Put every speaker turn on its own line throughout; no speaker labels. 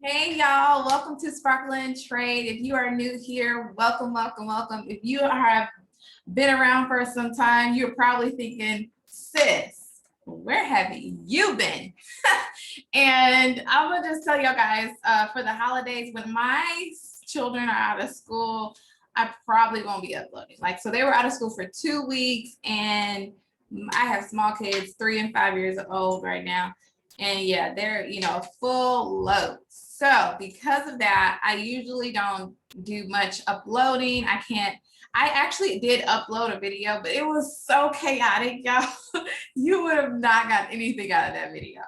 Hey y'all, welcome to Sparkle and Trade. If you are new here, welcome, welcome, welcome. If you have been around for some time, you're probably thinking, sis, where have you been? And I'm gonna just tell y'all guys, for the holidays, when my children are out of school, I probably won't be uploading. So they were out of school for 2 weeks, and I have small kids, 3 and 5 years old right now. And yeah, they're, full load. So because of that, I usually don't do much uploading. I actually did upload a video, but it was so chaotic, y'all. You would have not got anything out of that video.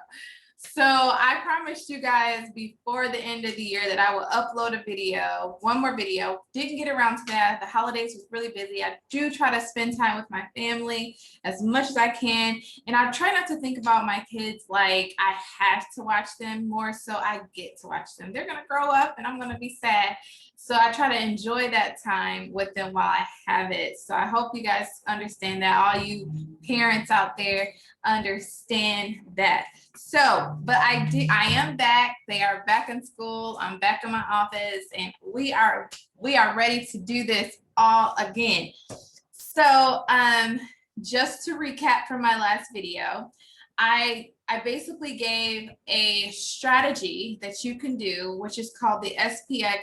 So I promised you guys before the end of the year that I will upload a video, one more video. Didn't get around to that. The holidays was really busy. I do try to spend time with my family as much as I can. And I try not to think about my kids like I have to watch them, more so I get to watch them. They're going to grow up and I'm going to be sad. So I try to enjoy that time with them while I have it. So I hope you guys understand that. All you parents out there understand that. So, but I am back. They are back in school. I'm back in my office, and we are ready to do this all again. So, just to recap from my last video, I basically gave a strategy that you can do, which is called the SPX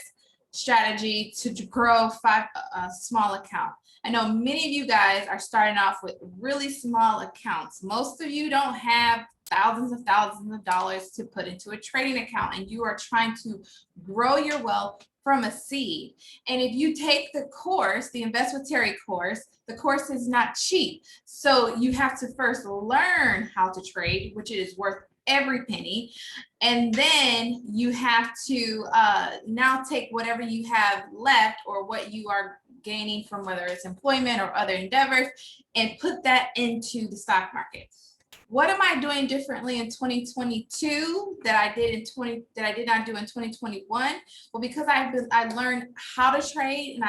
strategy to grow a small account. I know many of you guys are starting off with really small accounts. Most of you don't have thousands of dollars to put into a trading account, and you are trying to grow your wealth from a seed. And if you take the course, the Invest with Teri course, the course is not cheap. So you have to first learn how to trade, which is worth every penny. And then you have to now take whatever you have left or what you are gaining from whether it's employment or other endeavors and put that into the stock market. What am I doing differently in 2022 that I did not do in 2021? Well, because I learned how to trade, and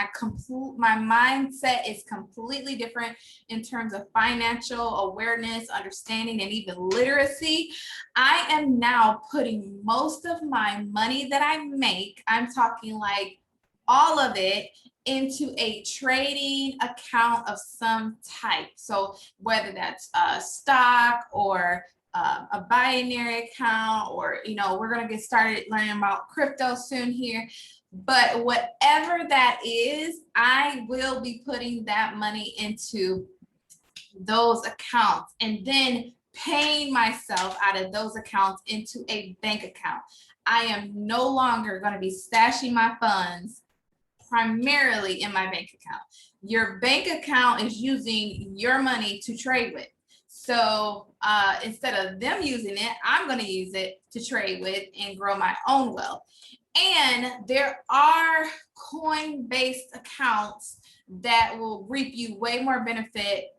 my mindset is completely different in terms of financial awareness, understanding, and even literacy. I am now putting most of my money that I make, I'm talking like all of it, into a trading account of some type. So whether that's a stock or a binary account, or, we're going to get started learning about crypto soon here. But whatever that is, I will be putting that money into those accounts and then paying myself out of those accounts into a bank account. I am no longer going to be stashing my funds primarily in my bank account. Your bank account is using your money to trade with. So instead of them using it, I'm going to use it to trade with and grow my own wealth. And there are coin-based accounts that will reap you way more benefit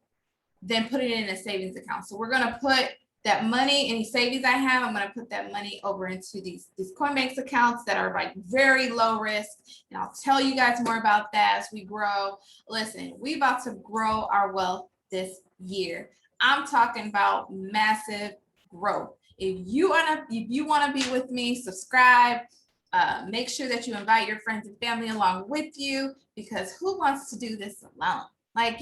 than putting it in a savings account. So we're going to put that money, any savings I have, I'm going to put that money over into these Coinbase accounts that are like very low risk. And I'll tell you guys more about that as we grow. Listen, we about to grow our wealth this year. I'm talking about massive growth. If you want to be with me, subscribe. Make sure that you invite your friends and family along with you, because who wants to do this alone?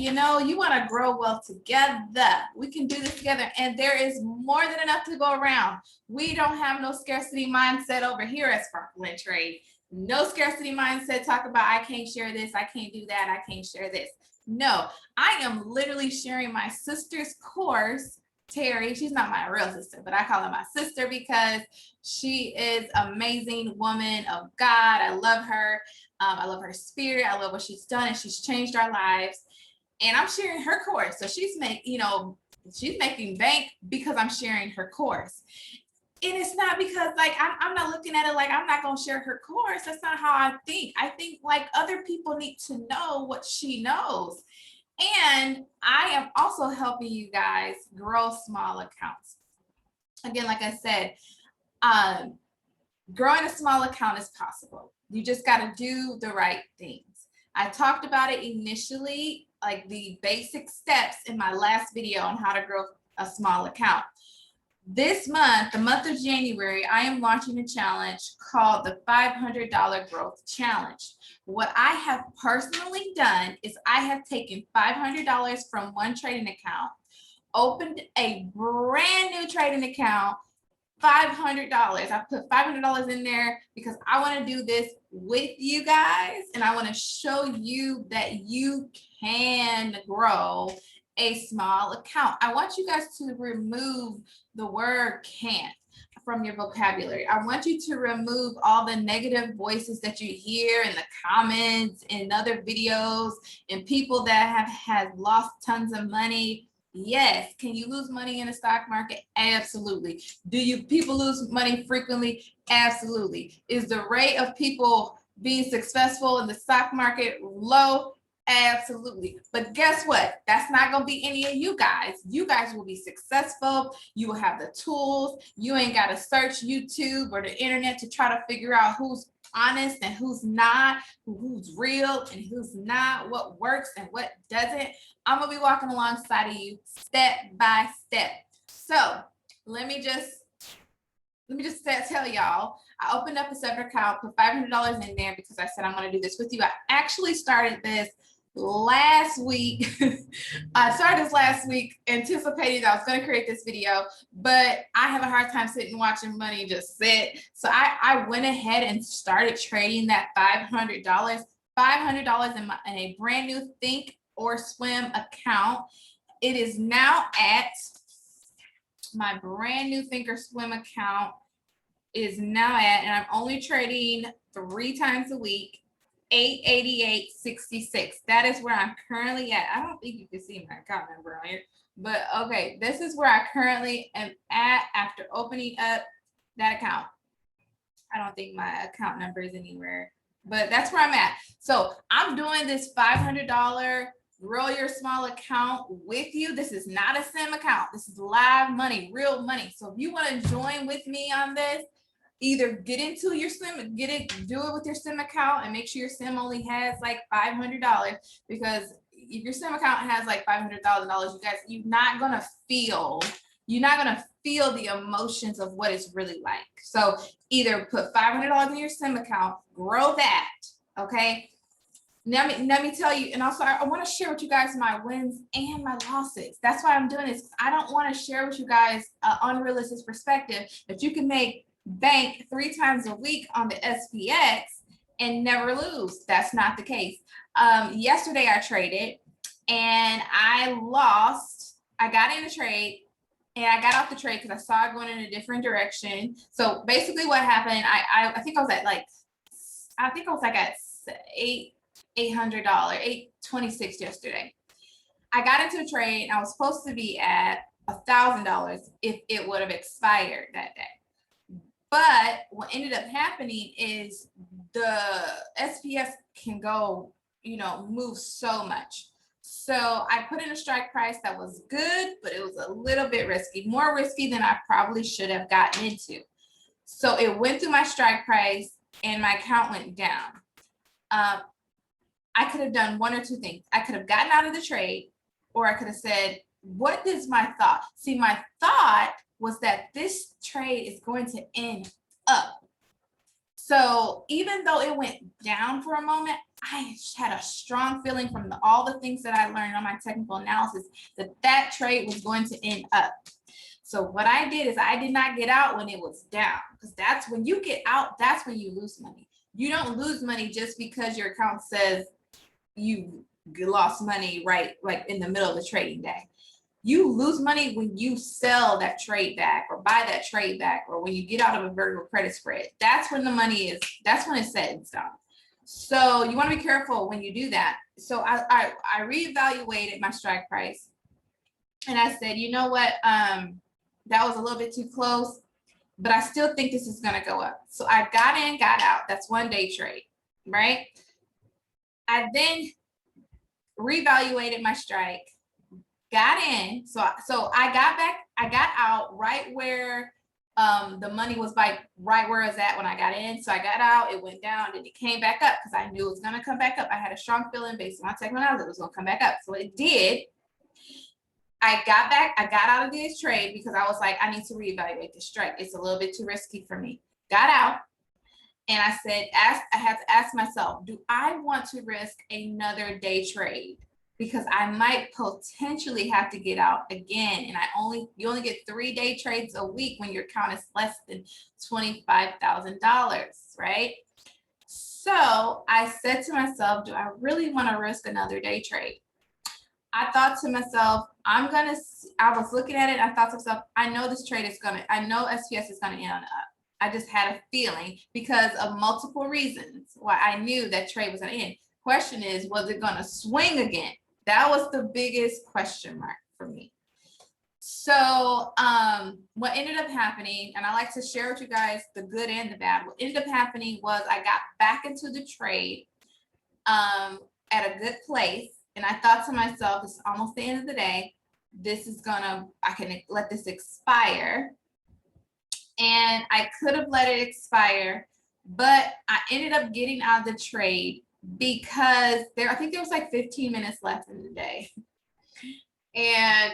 You want to grow wealth together. We can do this together. And there is more than enough to go around. We don't have no scarcity mindset over here at Sparkle and Trade. No scarcity mindset. Talk about, I can't share this, I can't do that, I can't share this. No, I am literally sharing my sister's course, Teri. She's not my real sister, but I call her my sister because she is an amazing woman of God. I love her. I love her spirit. I love what she's done, and she's changed our lives. And I'm sharing her course. So she's making bank because I'm sharing her course. And it's not because I'm not looking at it like I'm not going to share her course. That's not how I think. I think like other people need to know what she knows. And I am also helping you guys grow small accounts. Again, like I said, growing a small account is possible. You just got to do the right things. I talked about it initially, like the basic steps in my last video on how to grow a small account. This month, the month of January, I am launching a challenge called the $500 Growth Challenge. What I have personally done is I have taken $500 from one trading account, opened a brand new trading account, $500. I put $500 in there because I want to do this with you guys, and I want to show you that you can grow a small account. I want you guys to remove the word can't from your vocabulary. I want you to remove all the negative voices that you hear in the comments and other videos and people that have lost tons of money. Yes. Can you lose money in the stock market? Absolutely. Do you people lose money frequently? Absolutely. Is the rate of people being successful in the stock market low? Absolutely. But guess what? That's not going to be any of you guys. You guys will be successful. You will have the tools. You ain't got to search YouTube or the internet to try to figure out who's honest and who's not, who's real and who's not, what works and what doesn't. I'm going to be walking alongside of you step by step. So let me just tell y'all, I opened up a separate account, put $500 in there because I said I'm going to do this with you. I actually started this last week. I started this last week anticipating I was going to create this video, but I have a hard time sitting watching money just sit. So I went ahead and started trading that $500 in a brand new Think or Swim account. It is now at my brand new Think or Swim account is now at, and I'm only trading 3 times a week, 888.66. That is where I'm currently at. I don't think you can see my account number on here, but okay, this is where I currently am at after opening up that account. I don't think my account number is anywhere, but that's where I'm at. So I'm doing this $500 grow your small account with you. This is not a sim account. This is live money, real money. So if you want to join with me on this, either get into your sim, do it with your sim account and make sure your sim only has like $500, because if your sim account has like $500,000, you guys, you're not gonna feel the emotions of what it's really like. So either put $500 in your sim account, grow that, okay? Let me tell you, and also I want to share with you guys my wins and my losses. That's why I'm doing this. I don't want to share with you guys an unrealistic perspective that you can make bank 3 times a week on the SPX and never lose. That's not the case. Yesterday I traded and I lost. I got in the trade and I got off the trade because I saw it going in a different direction. So basically what happened, I think I was at like at $800, $826 yesterday. I got into a trade and I was supposed to be at $1,000 if it would have expired that day. But what ended up happening is the SPS can go, move so much. So I put in a strike price that was good, but it was a little bit risky, more risky than I probably should have gotten into. So it went through my strike price and my account went down. I could have done one or two things. I could have gotten out of the trade, or I could have said, what is my thought? See, my thought was that this trade is going to end up. So even though it went down for a moment, I had a strong feeling from all the things that I learned on my technical analysis that trade was going to end up. So what I did is I did not get out when it was down, because that's when you get out, that's when you lose money. You don't lose money just because your account says you lost money right like in the middle of the trading day. You lose money when you sell that trade back or buy that trade back, or when you get out of a vertical credit spread. That's when the money is, that's when it's set in stone. So you want to be careful when you do that. So I reevaluated my strike price and I said, you know what, that was a little bit too close, but I still think this is going to go up. So I got in, got out. That's 1 day trade, right? I then reevaluated my strike, got in. So I got back, I got out right where the money was right where it was at when I got in. So I got out, it went down, and it came back up because I knew it was going to come back up. I had a strong feeling based on my technical analysis it was going to come back up. So it did. I got out of this trade because I was like, I need to reevaluate this strike. It's a little bit too risky for me. Got out. And I said, I had to ask myself, do I want to risk another day trade? Because I might potentially have to get out again. And you only get 3 day trades a week when your count is less than $25,000, right? So I said to myself, do I really want to risk another day trade? I thought to myself, I was looking at it. I thought to myself, I know this trade is I know SPS is going to end on up. I just had a feeling because of multiple reasons why I knew that trade was going to end. Question is, was it going to swing again? That was the biggest question mark for me. So what ended up happening, and I like to share with you guys the good and the bad. What ended up happening was I got back into the trade at a good place. And I thought to myself, it's almost the end of the day. I can let this expire. And I could have let it expire, but I ended up getting out of the trade because I think there was like 15 minutes left in the day. And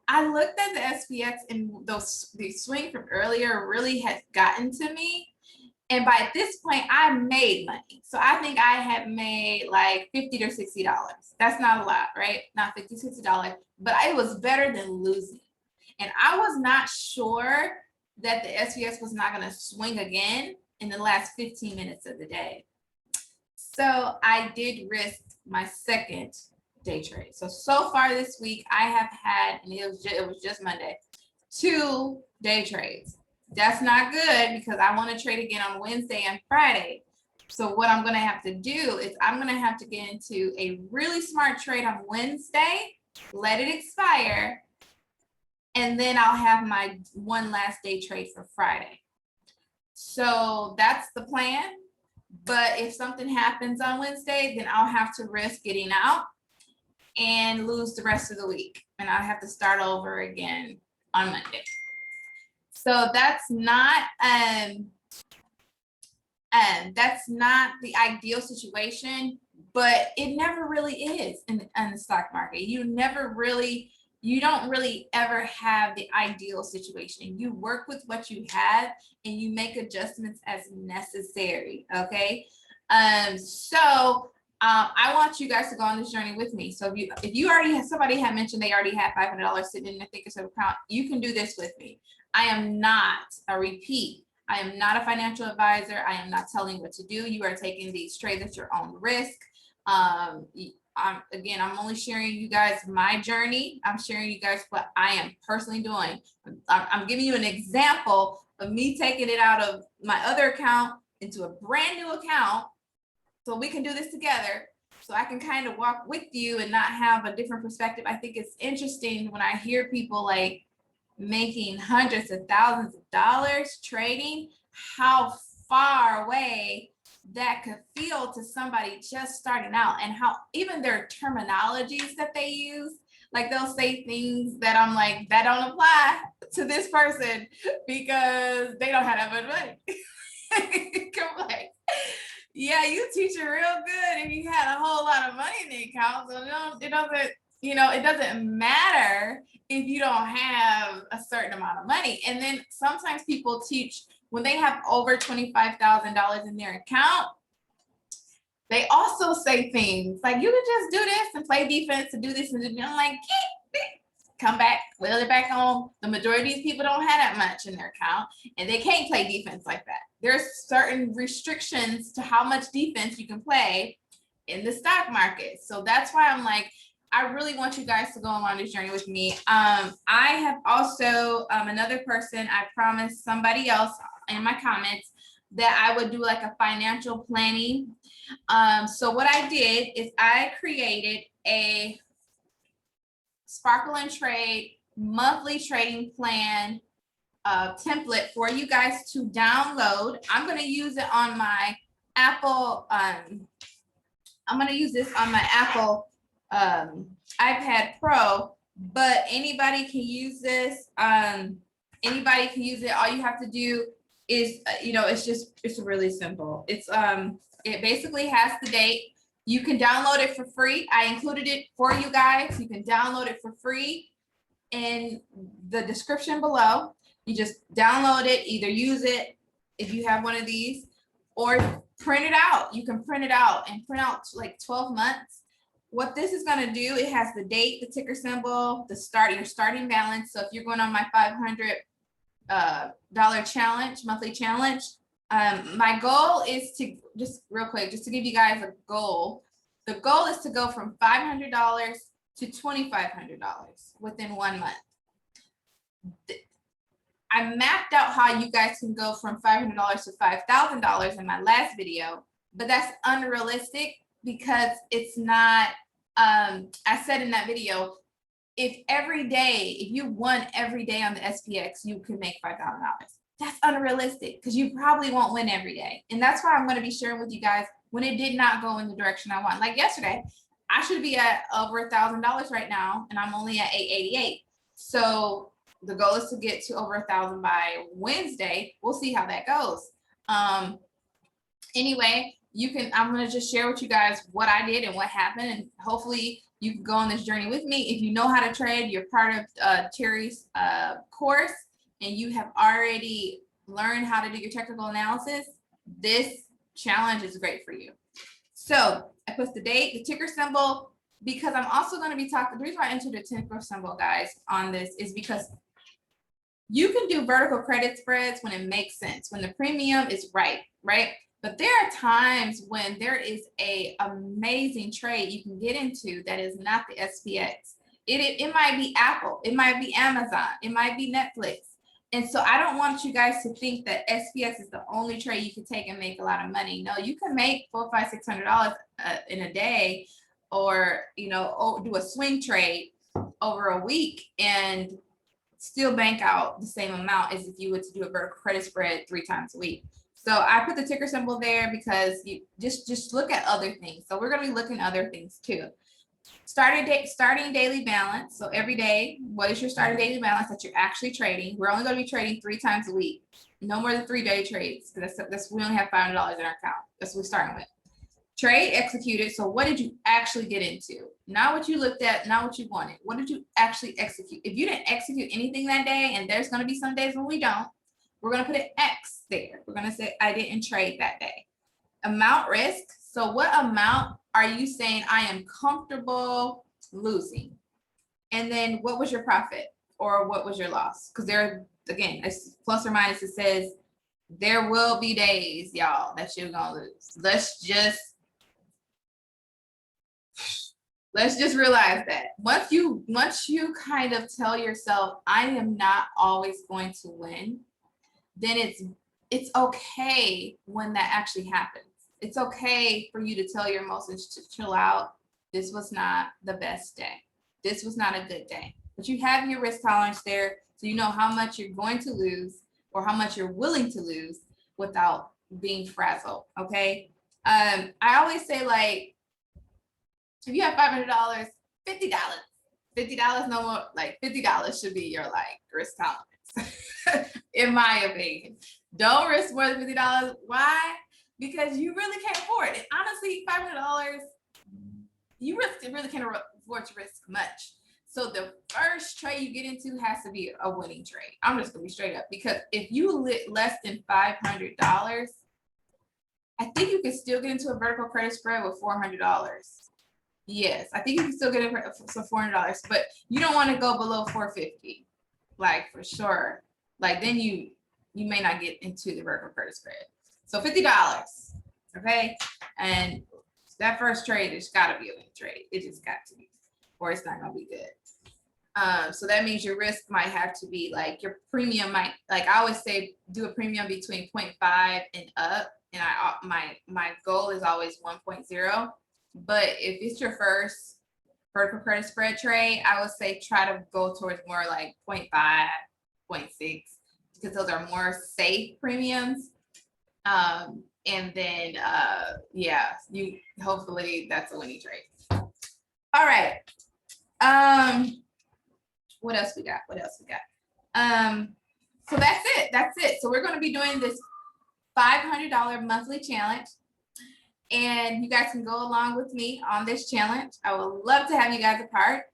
I looked at the SPX and the swing from earlier really had gotten to me. And by this point, I made money. So I think I had made like $50 or $60. That's not a lot, right? Not $50, $60, but it was better than losing. And I was not sure that the SPX was not going to swing again in the last 15 minutes of the day. So I did risk my second day trade. So far this week, I have had, and it was just Monday, 2 day trades. That's not good because I want to trade again on Wednesday and Friday. So what I'm going to have to do is I'm going to have to get into a really smart trade on Wednesday, let it expire, and then I'll have my one last day trade for Friday. So that's the plan. But if something happens on Wednesday, then I'll have to risk getting out and lose the rest of the week. And I'll have to start over again on Monday. So that's not the ideal situation, but it never really is in the stock market. You don't really ever have the ideal situation. You work with what you have and you make adjustments as necessary, okay? I want you guys to go on this journey with me. So if you already have, somebody had mentioned they already have $500 sitting in their thinkorswim account, you can do this with me. I am not a repeat. I am not a financial advisor. I am not telling what to do. You are taking these trades at your own risk. I'm only sharing you guys my journey. I'm sharing you guys what I am personally doing. I'm giving you an example of me taking it out of my other account into a brand new account so we can do this together. So I can kind of walk with you and not have a different perspective. I think it's interesting when I hear people like making hundreds of thousands of dollars trading, how far away that could feel to somebody just starting out, and how even their terminologies that they use, like they'll say things that I'm like, that don't apply to this person because they don't have that much money. Come like, yeah, you teach it real good and you had a whole lot of money in the account, so it doesn't matter if you don't have a certain amount of money. And then sometimes people teach when they have over $25,000 in their account, they also say things like, you can just do this and play defense and do this and do that. I'm like, come back, wheel it back home. The majority of these people don't have that much in their account and they can't play defense like that. There's certain restrictions to how much defense you can play in the stock market. So that's why I'm like, I really want you guys to go along this journey with me. I have also another person, I promised somebody else in my comments that I would do like a financial planning. So what I did is I created a Sparkle and Trade monthly trading plan template for you guys to download. I'm going to use it on my Apple. I'm going to use this on my Apple iPad Pro, but anybody can use this. Anybody can use it. All you have to do is, it's really simple. It basically has the date. You can download it for free. I included it for you guys. You can download it for free. in the description below. You just download it, either use it if you have one of these, or print it out. You can print it out and print out like 12 months. What this is going to do, it has the date, the ticker symbol, your starting balance. So if you're going on my $500 challenge, monthly challenge, my goal is to, just real quick, just to give you guys a goal. The goal is to go from $500 to $2,500 within 1 month. I mapped out how you guys can go from $500 to $5,000 in my last video, but that's unrealistic because it's not, I said in that video, if you won every day on the SPX, you could make $5,000. That's unrealistic because you probably won't win every day. And that's why I'm going to be sharing with you guys when it did not go in the direction I want. Like yesterday, I should be at over $1,000 right now, and I'm only at 888. So the goal is to get to over 1,000 by Wednesday. We'll see how that goes. Anyway, I'm going to just share with you guys what I did and what happened, and hopefully you can go on this journey with me. If you know how to trade, you're part of Teri's course, and you have already learned how to do your technical analysis, this challenge is great for you. So I put the date, the ticker symbol, because I'm also going to be talking, the reason why I entered the ticker symbol, guys, on this is because you can do vertical credit spreads when it makes sense, when the premium is right? But there are times when there is a amazing trade you can get into that is not the SPX. It might be Apple, it might be Amazon, it might be Netflix. And so I don't want you guys to think that SPX is the only trade you can take and make a lot of money. No, you can make $400, $500, $600 in a day, or do a swing trade over a week and still bank out the same amount as if you were to do a vertical credit spread 3 times a week. So I put the ticker symbol there because you just look at other things. So we're going to be looking at other things too. Starting daily balance. So every day, what is your starting daily balance that you're actually trading? We're only going to be trading 3 times a week. No more than 3 day trades. That's we only have $500 in our account. That's what we're starting with. Trade executed. So what did you actually get into? Not what you looked at, not what you wanted. What did you actually execute? If you didn't execute anything that day, and there's going to be some days when we don't, we're going to put an X there. We're going to say, I didn't trade that day. Amount risk. So what amount are you saying I am comfortable losing? And then what was your profit or what was your loss? Because there, again, it's plus or minus. It says there will be days, y'all, that you're going to lose. Let's just realize that once you kind of tell yourself, I am not always going to win, then it's okay when that actually happens. It's okay for you to tell your emotions to chill out. This was not the best day. This was not a good day. But you have your risk tolerance there, so you know how much you're going to lose or how much you're willing to lose without being frazzled, okay? I always say, like, if you have $500, $50 no more, like $50 should be your like risk tolerance, in my opinion. Don't risk more than $50. Why? Because you really can't afford it. Honestly, $500, you really can't afford to risk much. So the first trade you get into has to be a winning trade. I'm just gonna be straight up, because if you lit less than $500, I think you can still get into a vertical credit spread with $400. Yes, I think you can still get it for $400, but you don't want to go below $450, like for sure. Like then you may not get into the vertical credit spread. So $50, okay? And that first trade, it's got to be a win trade. It just got to be, or it's not gonna be good. So that means your risk might have to be like, your premium might, like I always say, do a premium between 0.5 and up. And my goal is always 1.0. But if it's your first vertical credit spread trade, I would say try to go towards more like 0.5, 0.6, because those are more safe premiums. And then, yeah, hopefully that's a winning trade. All right. What else we got? So that's it. So we're going to be doing this $500 monthly challenge. And you guys can go along with me on this challenge. I would love to have you guys a part.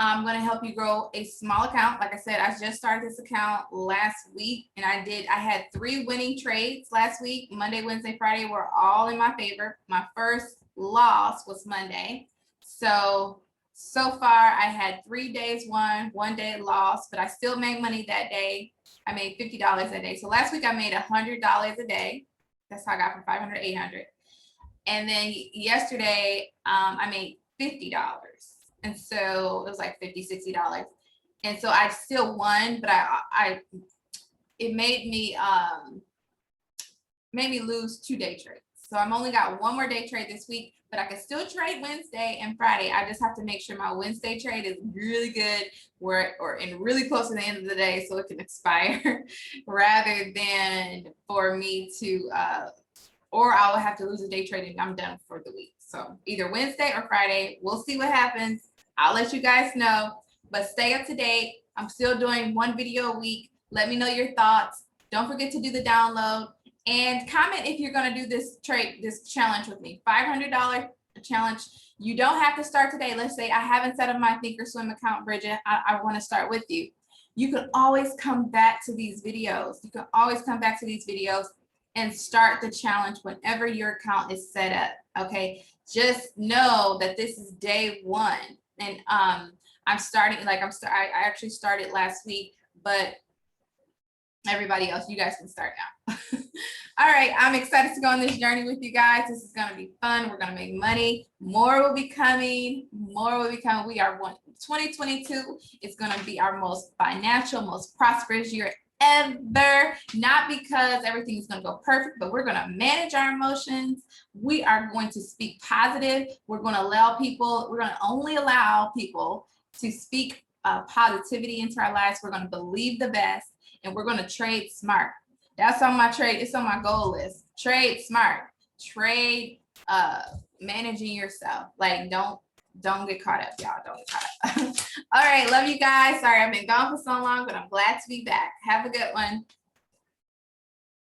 I'm going to help you grow a small account. Like I said, I just started this account last week, and I had 3 winning trades last week. Monday, Wednesday, Friday were all in my favor. My first loss was Monday. So far I had 3 days won, 1 day lost, but I still made money that day. I made $50 that day. So last week I made $100 a day. That's how I got from 500 to 800. And then yesterday I made $50. And so it was like $50, $60. And so I still won, but it made me lose 2 day trades. So I'm only got 1 more day trade this week, but I can still trade Wednesday and Friday. I just have to make sure my Wednesday trade is really good or really close to the end of the day so it can expire rather than for me to, or I will have to lose a day trade and I'm done for the week. So either Wednesday or Friday, we'll see what happens. I'll let you guys know, but stay up to date. I'm still doing 1 video a week. Let me know your thoughts. Don't forget to do the download and comment if you're going to do this challenge with me. $500 challenge. You don't have to start today. Let's say I haven't set up my Thinkorswim account, Bridget. I want to start with you. You can always come back to these videos. You can always come back to these videos and start the challenge whenever your account is set up. Okay, just know that this is day 1, and I'm starting. Like I actually started last week, but everybody else, you guys can start now. All right, I'm excited to go on this journey with you guys. This is going to be fun. We're going to make money. More will be coming. More will be coming. We are 2022 is going to be our most financial, most prosperous year ever. Not because everything is going to go perfect, but we're going to manage our emotions. We are going to speak positive. We're going to only allow people to speak positivity into our lives. We're going to believe the best, and we're going to trade smart. That's on my trade. It's on my goal list. Trade smart. Trade managing yourself. Like don't get caught up, y'all. Don't get caught up. All right, love you guys. Sorry I've been gone for so long, but I'm glad to be back. Have a good one.